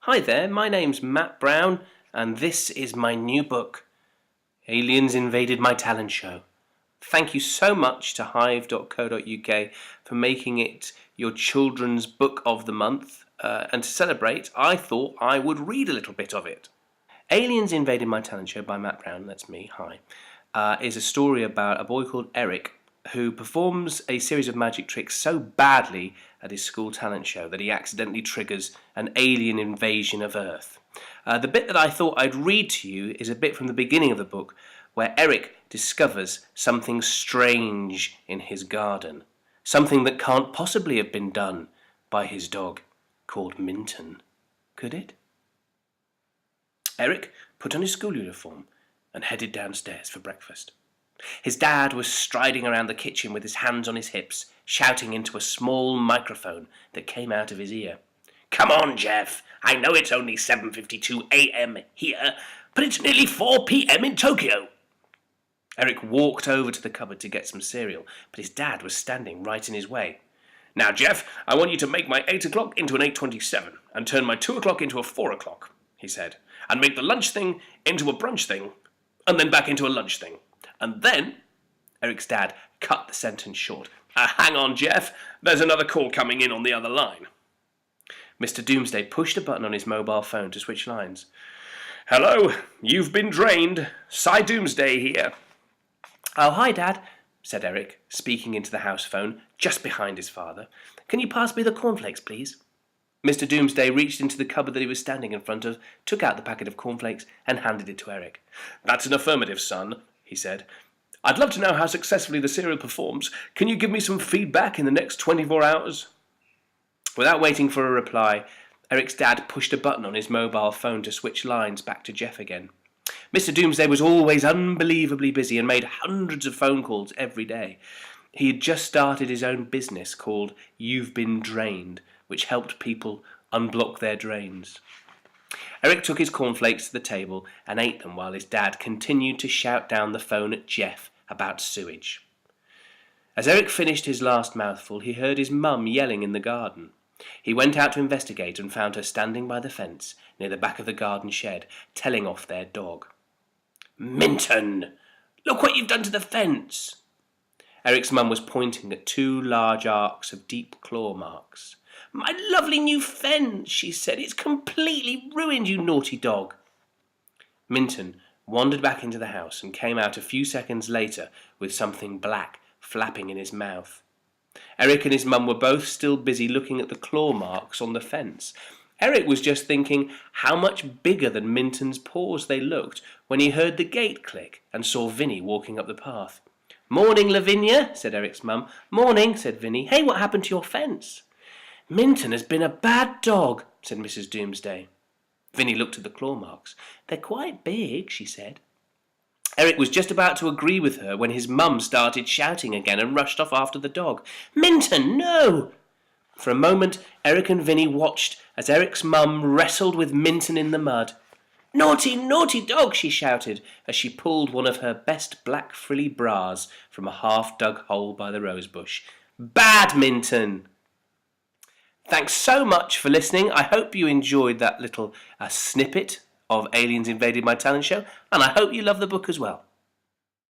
Hi there, my name's Matt Brown, and this is my new book, Aliens Invaded My Talent Show. Thank you so much to hive.co.uk for making it your children's book of the month, and to celebrate, I thought I would read a little bit of it. Aliens Invaded My Talent Show by Matt Brown, that's me, hi, is a story about a boy called Eric who performs a series of magic tricks so badly at his school talent show that he accidentally triggers an alien invasion of Earth. The bit that I thought I'd read to you is a bit from the beginning of the book where Eric discovers something strange in his garden, something that can't possibly have been done by his dog called Minton. Could it? Eric put on his school uniform and headed downstairs for breakfast. His dad was striding around the kitchen with his hands on his hips, shouting into a small microphone that came out of his ear. "Come on, Jeff. I know it's only 7:52 a.m. here, but it's nearly 4 p.m. in Tokyo." Eric walked over to the cupboard to get some cereal, but his dad was standing right in his way. "Now, Jeff, I want you to make my 8 o'clock into an 8:27 and turn my 2 o'clock into a 4 o'clock, he said, "and make the lunch thing into a brunch thing, and then back into a lunch thing. And then," Eric's dad cut the sentence short. "Hang on, Jeff, there's another call coming in on the other line." Mr. Doomsday pushed a button on his mobile phone to switch lines. "Hello, you've been drained. Doomsday here." "Oh, hi, Dad," said Eric, speaking into the house phone just behind his father. "Can you pass me the cornflakes, please?" Mr. Doomsday reached into the cupboard that he was standing in front of, took out the packet of cornflakes, and handed it to Eric. "That's an affirmative, son," he said. "I'd love to know how successfully the cereal performs. Can you give me some feedback in the next 24 hours? Without waiting for a reply, Eric's dad pushed a button on his mobile phone to switch lines back to Jeff again. Mr. Doomsday was always unbelievably busy and made hundreds of phone calls every day. He had just started his own business called You've Been Drained, which helped people unblock their drains. Eric took his cornflakes to the table and ate them while his dad continued to shout down the phone at Jeff about sewage. As Eric finished his last mouthful, he heard his mum yelling in the garden. He went out to investigate and found her standing by the fence near the back of the garden shed, telling off their dog. "Minton, look what you've done to the fence!" Eric's mum was pointing at 2 large arcs of deep claw marks. "My lovely new fence," she said. "It's completely ruined, you naughty dog." Minton wandered back into the house and came out a few seconds later with something black flapping in his mouth. Eric and his mum were both still busy looking at the claw marks on the fence. Eric was just thinking how much bigger than Minton's paws they looked when he heard the gate click and saw Vinny walking up the path. "Morning, Lavinia," said Eric's mum. "Morning," said Vinny. "Hey, what happened to your fence?" "Minton has been a bad dog," said Mrs. Doomsday. Vinny looked at the claw marks. "They're quite big," she said. Eric was just about to agree with her when his mum started shouting again and rushed off after the dog. "Minton, no!" For a moment, Eric and Vinny watched as Eric's mum wrestled with Minton in the mud. "Naughty, naughty dog," she shouted as she pulled one of her best black frilly bras from a half-dug hole by the rosebush. "Bad Minton!" Thanks so much for listening. I hope you enjoyed that little snippet of Aliens Invaded My Talent Show, and I hope you love the book as well.